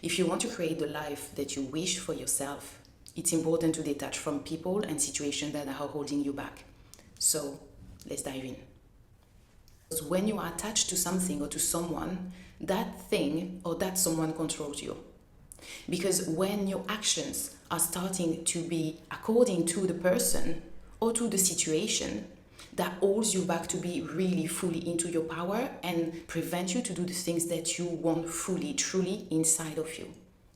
If you want to create the life that you wish for yourself, it's important to detach from people and situations that are holding you back. So let's dive in. Because when you are attached to something or to someone, that thing or that someone controls you. Because when your actions are starting to be according to the person or to the situation, that holds you back to be really fully into your power and prevent you to do the things that you want fully, truly inside of you,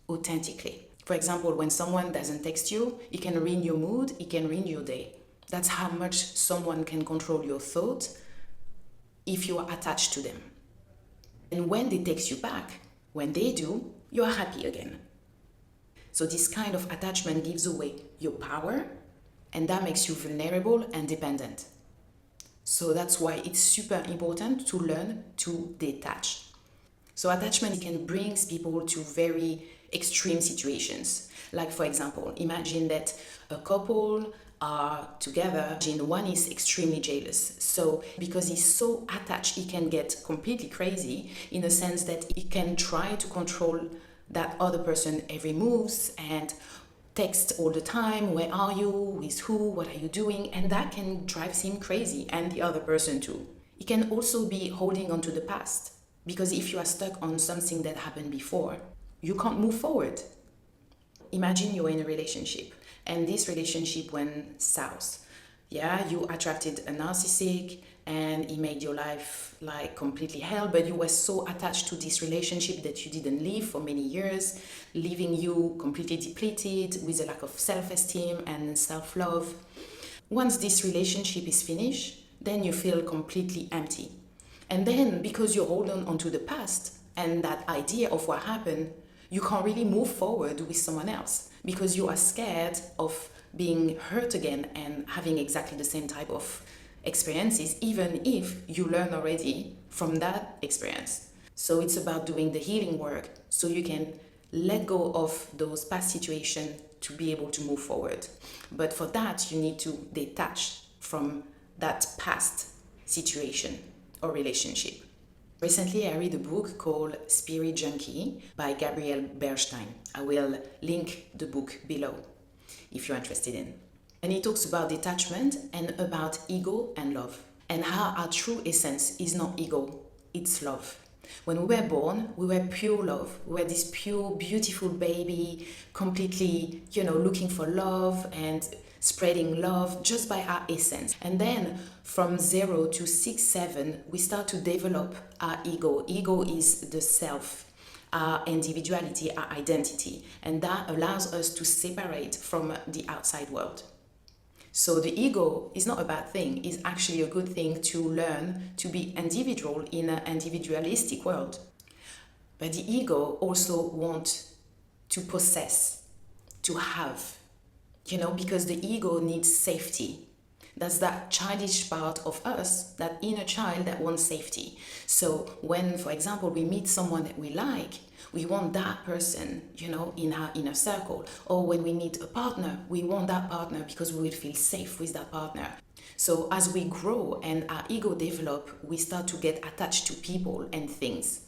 authentically. For example, when someone doesn't text you, it can ruin your mood, it can ruin your day. That's how much someone can control your thoughts if you are attached to them. And when they text you back, when they do, you are happy again. So this kind of attachment gives away your power, and that makes you vulnerable and dependent. So that's why it's super important to learn to detach. So attachment can bring people to very extreme situations. Like for example, imagine that a couple are together and one is extremely jealous. So because he's so attached, he can get completely crazy in the sense that he can try to control that other person every moves and text all the time, where are you, with who, what are you doing, and that can drive him crazy and the other person too. It can also be holding on to the past, because if you are stuck on something that happened before, you can't move forward. Imagine you're in a relationship and this relationship went south. Yeah, you attracted a narcissist and he made your life like completely hell, but you were so attached to this relationship that you didn't leave for many years, leaving you completely depleted with a lack of self-esteem and self-love. Once this relationship is finished, then you feel completely empty. And then because you hold on to the past and that idea of what happened, you can't really move forward with someone else because you are scared of being hurt again and having exactly the same type of experiences, even if you learn already from that experience. So it's about doing the healing work so you can let go of those past situations to be able to move forward. But for that, you need to detach from that past situation or relationship. Recently, I read a book called Spirit Junkie by Gabrielle Bernstein. I will link the book below if you're interested in. And it talks about detachment and about ego and love, and how our true essence is not ego, it's love. When we were born, we were pure love. We were this pure, beautiful baby, completely, looking for love and spreading love just by our essence. And then from 0 to 6, 7, we start to develop our ego. Ego is the self, our individuality, our identity, and that allows us to separate from the outside world. So the ego is not a bad thing, it's actually a good thing to learn to be individual in an individualistic world. But the ego also wants to possess, to have, because the ego needs safety. That's that childish part of us, that inner child that wants safety. So when, for example, we meet someone that we like, we want that person, in our inner circle. Or when we meet a partner, we want that partner because we will feel safe with that partner. So as we grow and our ego develop, we start to get attached to people and things.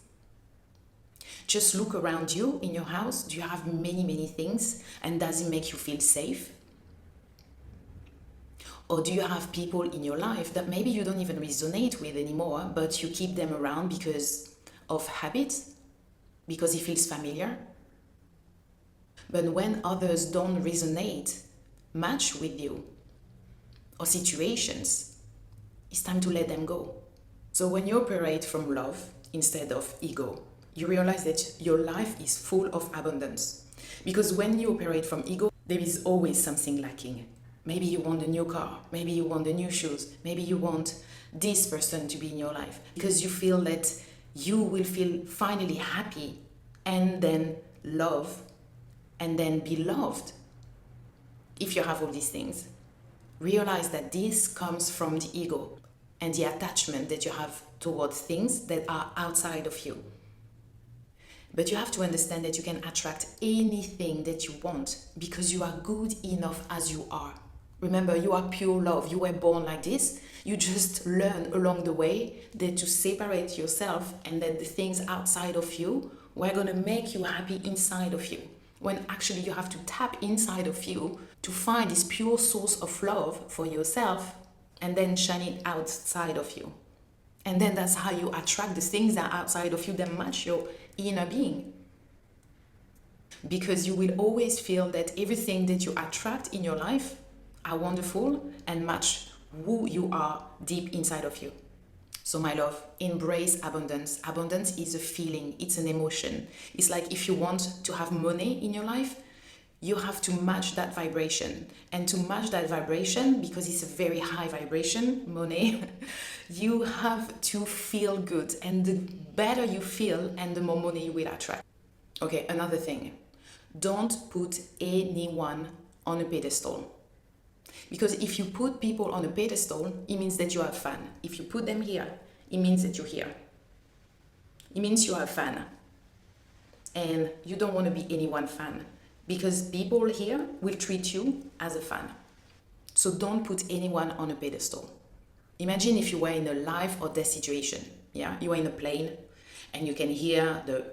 Just look around you in your house. Do you have many, many things? And does it make you feel safe? Or do you have people in your life that maybe you don't even resonate with anymore, but you keep them around because of habit, because it feels familiar? But when others don't resonate much with you, or situations, it's time to let them go. So when you operate from love instead of ego, you realize that your life is full of abundance. Because when you operate from ego, there is always something lacking. Maybe you want a new car, maybe you want the new shoes, maybe you want this person to be in your life, because you feel that you will feel finally happy and then love and then be loved. If you have all these things, realize that this comes from the ego and the attachment that you have towards things that are outside of you. But you have to understand that you can attract anything that you want because you are good enough as you are. Remember, you are pure love. You were born like this. You just learn along the way that to separate yourself and that the things outside of you we're going to make you happy inside of you. When actually you have to tap inside of you to find this pure source of love for yourself and then shine it outside of you. And then that's how you attract the things that are outside of you that match your inner being. Because you will always feel that everything that you attract in your life are wonderful and match who you are deep inside of you. So my love, embrace abundance. Abundance is a feeling, it's an emotion. It's like if you want to have money in your life, you have to match that vibration. And to match that vibration, because it's a very high vibration, money, you have to feel good. And the better you feel, and the more money you will attract. Okay, another thing. Don't put anyone on a pedestal. Because if you put people on a pedestal, it means that you are a fan. If you put them here, it means that you're here. It means you are a fan. And you don't want to be anyone fan. Because people here will treat you as a fan. So don't put anyone on a pedestal. Imagine if you were in a life or death situation. Yeah, you are in a plane and you can hear the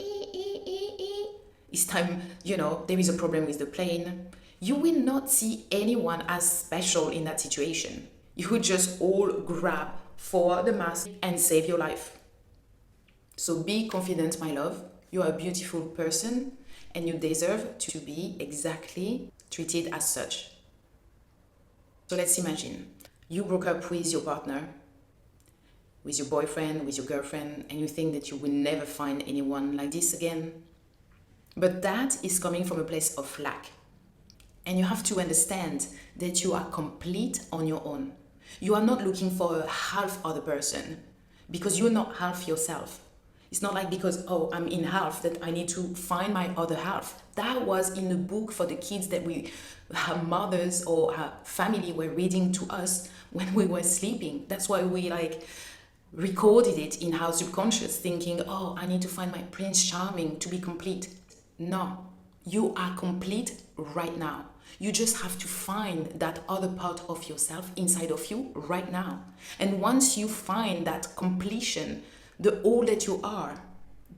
it's time, there is a problem with the plane. You will not see anyone as special in that situation. You would just all grab for the mask and save your life. So be confident, my love. You are a beautiful person and you deserve to be exactly treated as such. So let's imagine you broke up with your partner, with your boyfriend, with your girlfriend, and you think that you will never find anyone like this again. But that is coming from a place of lack. And you have to understand that you are complete on your own. You are not looking for a half other person because you're not half yourself. It's not like because, I'm in half that I need to find my other half. That was in the book for the kids that our mothers or our family were reading to us when we were sleeping. That's why we recorded it in our subconscious thinking, I need to find my Prince Charming to be complete. No, you are complete right now. You just have to find that other part of yourself inside of you right now. And once you find that completion, the all that you are,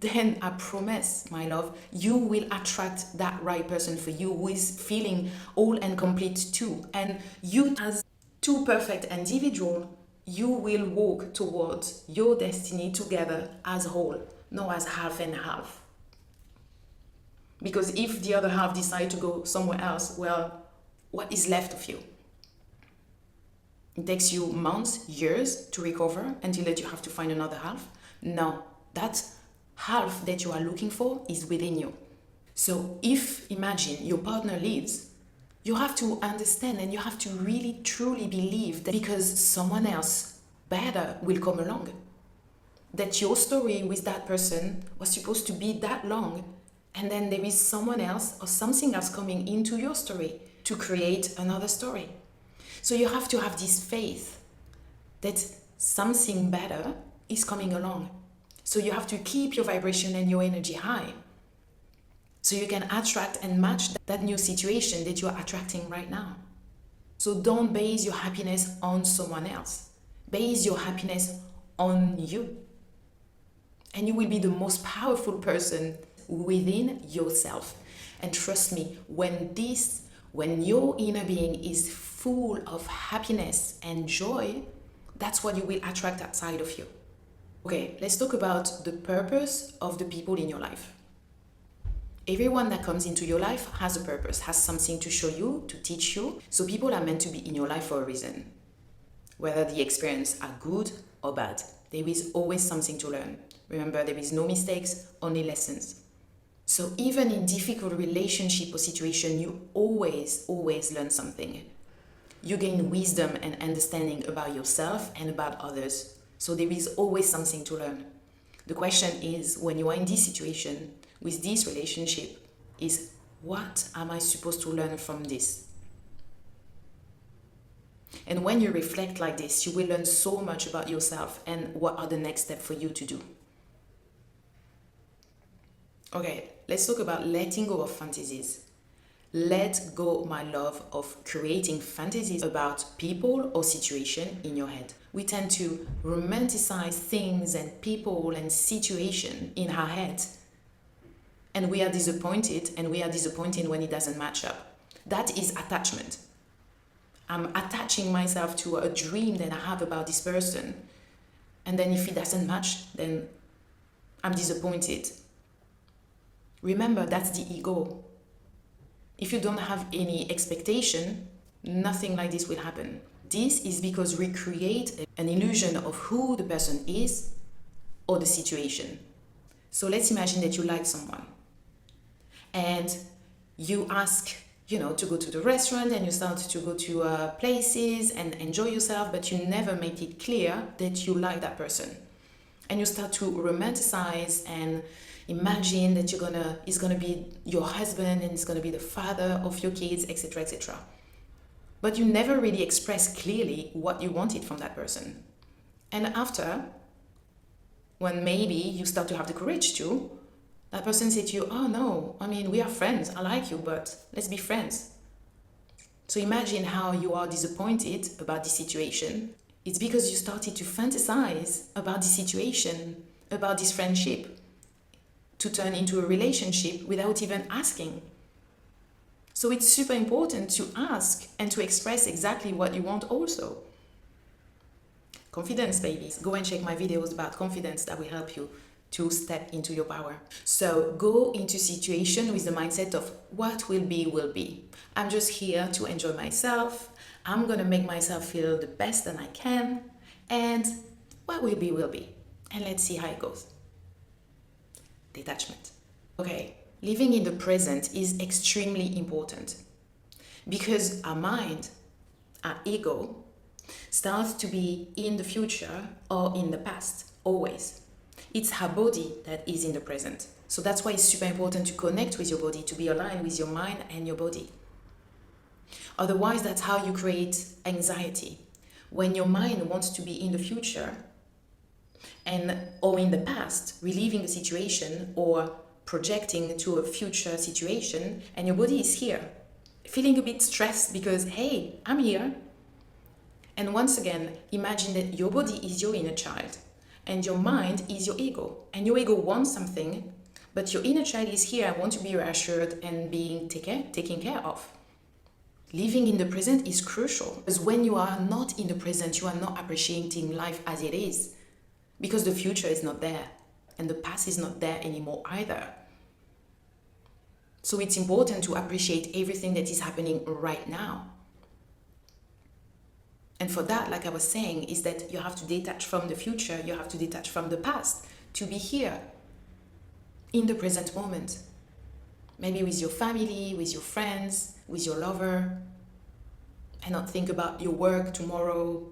then I promise, my love, you will attract that right person for you who is feeling all and complete too. And you as two perfect individuals, you will walk towards your destiny together as whole, not as half and half. Because if the other half decide to go somewhere else, well, what is left of you? It takes you months, years to recover until that you have to find another half. No, that half that you are looking for is within you. So if, imagine, your partner leaves, you have to understand and you have to really truly believe that because someone else better will come along, that your story with that person was supposed to be that long, and then there is someone else or something else coming into your story to create another story. So you have to have this faith that something better is coming along. So you have to keep your vibration and your energy high so you can attract and match that new situation that you are attracting right now. So don't base your happiness on someone else. Base your happiness on you. And you will be the most powerful person within yourself. And trust me, when your inner being is full of happiness and joy, that's what you will attract outside of you. Okay, let's talk about the purpose of the people in your life. Everyone that comes into your life has a purpose, has something to show you, to teach you. So people are meant to be in your life for a reason. Whether the experience are good or bad, there is always something to learn. Remember, there is no mistakes, only lessons. So even in difficult relationship or situation, you always learn something. You gain wisdom and understanding about yourself and about others. So there is always something to learn. The question is, when you are in this situation, with this relationship, is what am I supposed to learn from this? And when you reflect like this, you will learn so much about yourself and what are the next steps for you to do. Okay, let's talk about letting go of fantasies. Let go, my love, of creating fantasies about people or situation in your head. We tend to romanticize things and people and situation in our head. And we are disappointed, and we are disappointed when it doesn't match up. That is attachment. I'm attaching myself to a dream that I have about this person. And then if it doesn't match, then I'm disappointed. Remember, that's the ego. If you don't have any expectation, nothing like this will happen. This is because we create an illusion of who the person is or the situation. So let's imagine that you like someone and you ask, to go to the restaurant, and you start to go to places and enjoy yourself, but you never make it clear that you like that person. And you start to romanticize and imagine that he's gonna be your husband and he's gonna be the father of your kids, etc., etc. But you never really express clearly what you wanted from that person. And after, when maybe you start to have the courage to, that person said to you, oh no, we are friends, I like you, but let's be friends. So imagine how you are disappointed about the situation. It's because you started to fantasize about the situation, about this friendship, to turn into a relationship without even asking. So it's super important to ask and to express exactly what you want also. Confidence, babies. Go and check my videos about confidence that will help you to step into your power. So go into situation with the mindset of what will be, will be. I'm just here to enjoy myself. I'm gonna make myself feel the best that I can. And what will be, will be. And let's see how it goes. Detachment. Okay, living in the present is extremely important because our mind, our ego, starts to be in the future or in the past, always. It's our body that is in the present. So that's why it's super important to connect with your body, to be aligned with your mind and your body. Otherwise, that's how you create anxiety. When your mind wants to be in the future or in the past, reliving the situation or projecting to a future situation, and your body is here, feeling a bit stressed because, hey, I'm here. And once again, imagine that your body is your inner child and your mind is your ego. And your ego wants something, but your inner child is here and wants to be reassured and being taken care of. Living in the present is crucial because when you are not in the present, you are not appreciating life as it is because the future is not there and the past is not there anymore either. So it's important to appreciate everything that is happening right now. And for that, like I was saying, is that you have to detach from the future, you have to detach from the past to be here in the present moment. Maybe with your family, with your friends, with your lover, and not think about your work tomorrow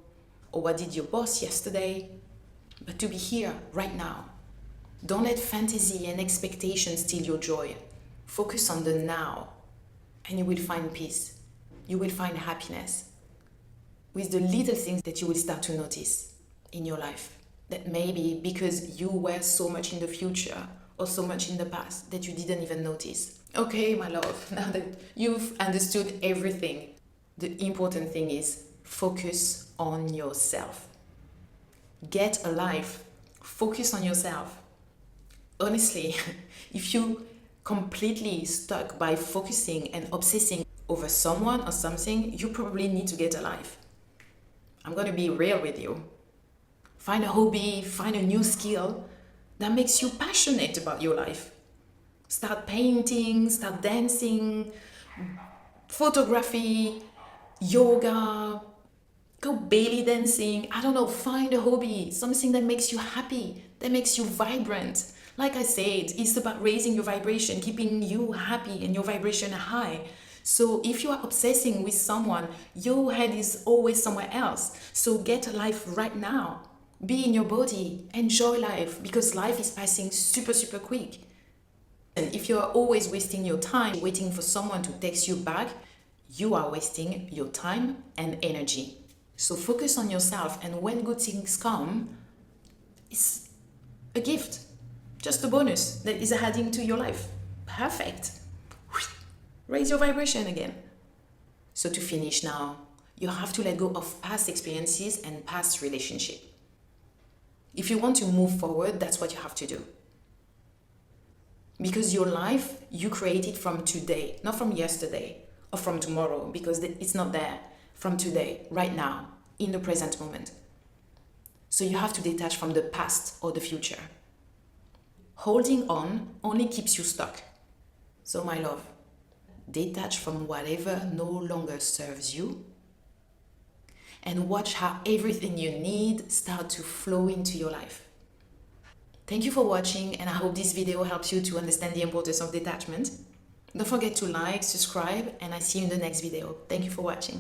or what did your boss yesterday, but to be here right now. Don't let fantasy and expectations steal your joy. Focus on the now and you will find peace. You will find happiness with the little things that you will start to notice in your life. That maybe because you were so much in the future or so much in the past that you didn't even notice. Okay, my love, now that you've understood everything, the important thing is focus on yourself. Get alive. Focus on yourself. Honestly, if you completely stuck by focusing and obsessing over someone or something, you probably need to get alive. I'm going to be real with you. Find a hobby, find a new skill that makes you passionate about your life. Start painting, start dancing, photography, yoga, go belly dancing. I don't know, find a hobby, something that makes you happy, that makes you vibrant. Like I said, it's about raising your vibration, keeping you happy and your vibration high. So if you are obsessing with someone, your head is always somewhere else. So get a life right now. Be in your body, enjoy life, because life is passing super, super quick. And if you are always wasting your time waiting for someone to text you back, you are wasting your time and energy. So focus on yourself, and when good things come, it's a gift, just a bonus that is adding to your life. Perfect. Raise your vibration again. So to finish now, you have to let go of past experiences and past relationships. If you want to move forward, that's what you have to do. Because your life, you create it from today, not from yesterday or from tomorrow, because it's not there. From today, right now, in the present moment. So you have to detach from the past or the future. Holding on only keeps you stuck. So my love, detach from whatever no longer serves you and watch how everything you need start to flow into your life. Thank you for watching, and I hope this video helps you to understand the importance of detachment. Don't forget to like, subscribe, and I see you in the next video. Thank you for watching.